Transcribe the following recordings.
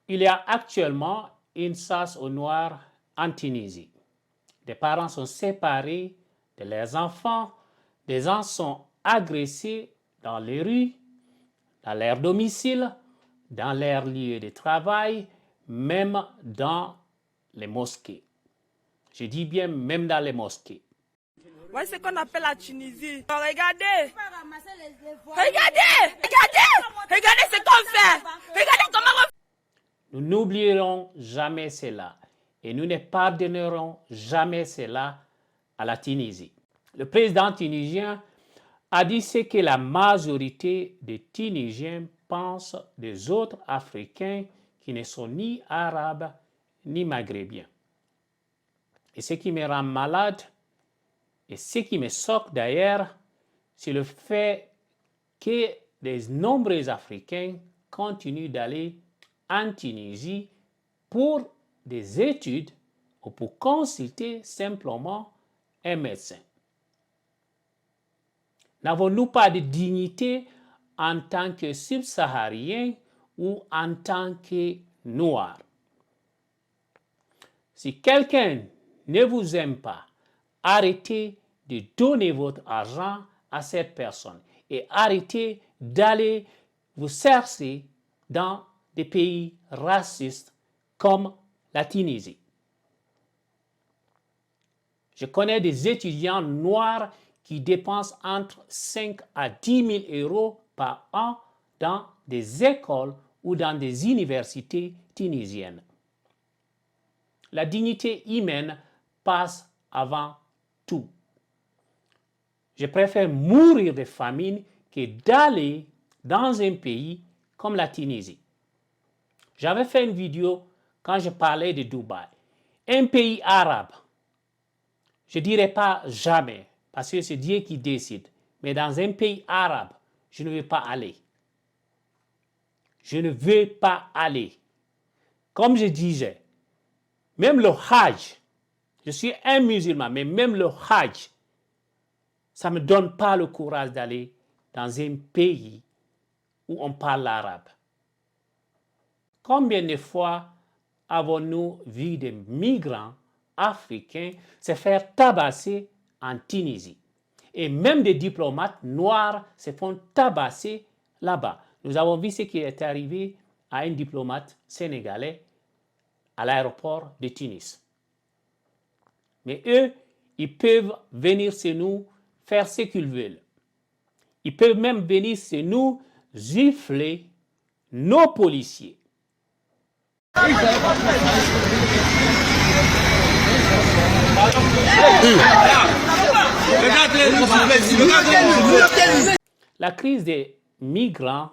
Il y a actuellement une chasse aux noirs en Tunisie. Des parents sont séparés de leurs enfants, des gens sont agressés dans les rues, dans leur domicile, dans leurs lieux de travail, même dans les mosquées. Je dis bien même dans les mosquées. Voici ce qu'on appelle la Tunisie. Regardez, regardez ce qu'on fait. Regardez comment on fait. Nous n'oublierons jamais cela et nous ne pardonnerons jamais cela à la Tunisie. Le président tunisien a dit ce que la majorité des Tunisiens pensent des autres Africains qui ne sont ni arabes ni maghrébiens. Et ce qui me rend malade, et ce qui me choque d'ailleurs, c'est le fait que de nombreux Africains continuent d'aller en Tunisie pour des études ou pour consulter simplement un médecin. N'avons-nous pas de dignité en tant que subsahariens ou en tant que noirs? Si quelqu'un ne vous aime pas, arrêtez de donner votre argent à cette personne et arrêtez d'aller vous chercher dans des pays racistes comme la Tunisie. Je connais des étudiants noirs qui dépensent entre 5 à 10 000 euros par an dans des écoles ou dans des universités tunisiennes. La dignité humaine passe avant tout. Je préfère mourir de famine que d'aller dans un pays comme la Tunisie. J'avais fait une vidéo quand je parlais de Dubaï. Un pays arabe, je ne dirais pas jamais, parce que c'est Dieu qui décide, mais dans un pays arabe, je ne veux pas aller. Je ne veux pas aller. Comme je disais, même le Hajj, je suis un musulman, mais même le Hajj, ça ne me donne pas le courage d'aller dans un pays où on parle l'arabe. Combien de fois avons-nous vu des migrants africains se faire tabasser en Tunisie? Et même des diplomates noirs se font tabasser là-bas. Nous avons vu ce qui est arrivé à un diplomate sénégalais à l'aéroport de Tunis. Mais eux, ils peuvent venir chez nous faire ce qu'ils veulent. Ils peuvent même venir chez nous gifler nos policiers. La crise des migrants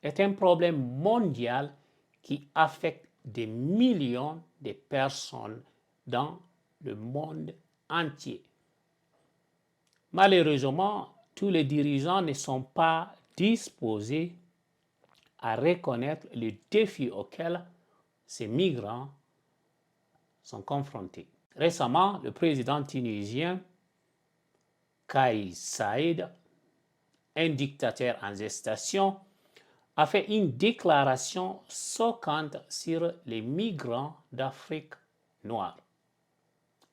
est un problème mondial qui affecte des millions de personnes dans le monde entier. Malheureusement, tous les dirigeants ne sont pas disposés à reconnaître les défis auxquels ces migrants sont confrontés. Récemment, le président tunisien Kais Saied, un dictateur en gestation, a fait une déclaration choquante sur les migrants d'Afrique noire.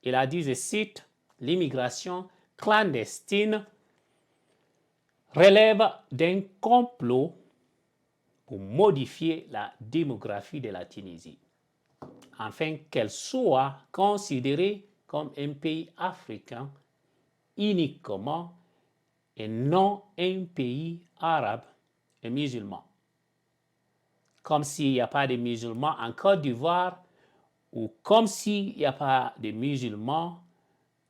Il a dit, je cite, « L'immigration clandestine relève d'un complot pour modifier la démographie de la Tunisie, afin qu'elle soit considérée comme un pays africain uniquement et non un pays arabe et musulman. Comme s'il n'y a pas de musulmans en Côte d'Ivoire ou comme s'il n'y a pas de musulmans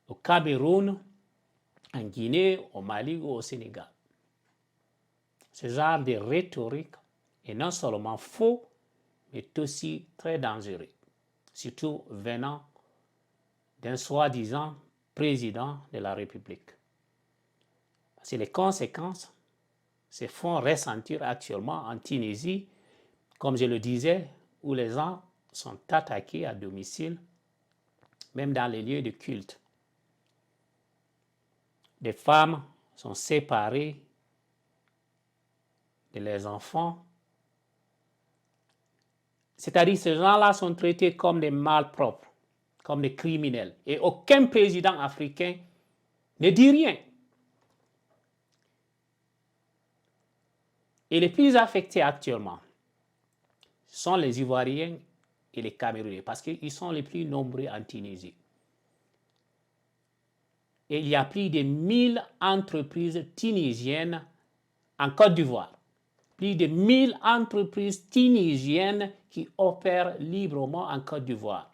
au Cameroun, en Guinée, au Mali ou au Sénégal. Ce genre de rhétorique est non seulement faux, mais aussi très dangereux, surtout venant d'un soi-disant président de la République. Parce que les conséquences se font ressentir actuellement en Tunisie, comme je le disais, où les gens sont attaqués à domicile, même dans les lieux de culte. Des femmes sont séparées de leurs enfants. C'est-à-dire ces gens-là sont traités comme des malpropres, comme des criminels. Et aucun président africain ne dit rien. Et les plus affectés actuellement sont les Ivoiriens et les Camerounais, parce qu'ils sont les plus nombreux en Tunisie. Et il y a plus de 1000 entreprises tunisiennes en Côte d'Ivoire. Plus de 1000 entreprises tunisiennes qui opèrent librement en Côte d'Ivoire.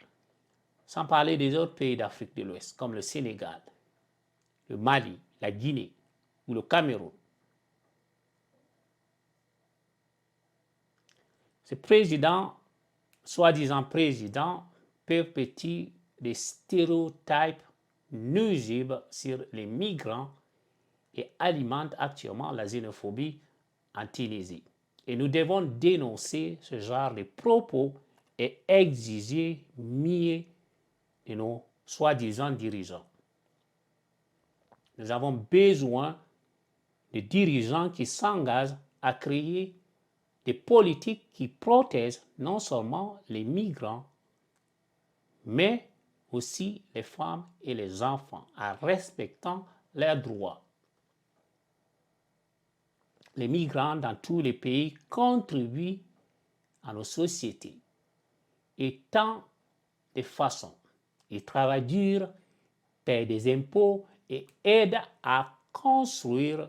Sans parler des autres pays d'Afrique de l'Ouest, comme le Sénégal, le Mali, la Guinée ou le Cameroun. Ces présidents, soi-disant présidents, perpétuent des stéréotypes nuisibles sur les migrants et alimentent actuellement la xénophobie en Tunisie. Et nous devons dénoncer ce genre de propos et exiger mieux de nos soi-disant dirigeants. Nous avons besoin de dirigeants qui s'engagent à créer des politiques qui protègent non seulement les migrants, mais aussi les femmes et les enfants en respectant leurs droits. Les migrants dans tous les pays contribuent à nos sociétés et tant de façons. Ils travaillent dur, paient des impôts et aident à construire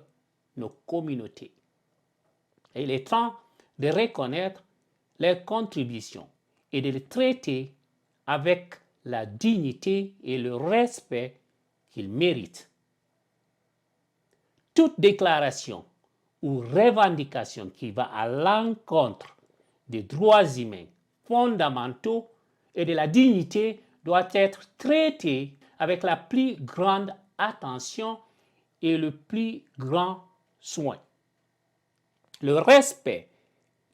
nos communautés. Et il est temps de reconnaître leurs contributions et de les traiter avec la dignité et le respect qu'ils méritent. Toute déclaration ou revendication qui va à l'encontre des droits humains fondamentaux et de la dignité doit être traitée avec la plus grande attention et le plus grand soin. Le respect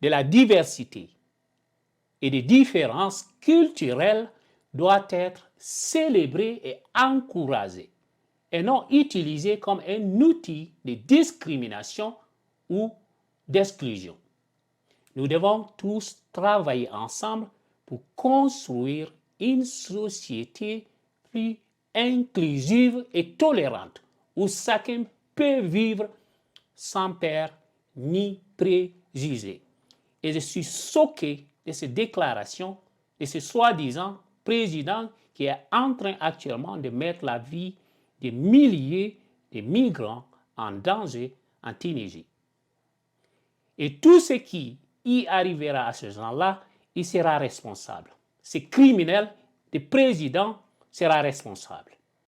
de la diversité et des différences culturelles doit être célébré et encouragé et non utilisé comme un outil de discrimination ou d'exclusion. Nous devons tous travailler ensemble pour construire une société plus inclusive et tolérante où chacun peut vivre sans peur ni préjugés. Et je suis choqué de ces déclarations de ce soi-disant président qui est en train actuellement de mettre la vie de milliers de migrants en danger en Tunisie. Et tout ce qui y arrivera à ce genre-là, il sera responsable. Ce criminel, le président, sera responsable.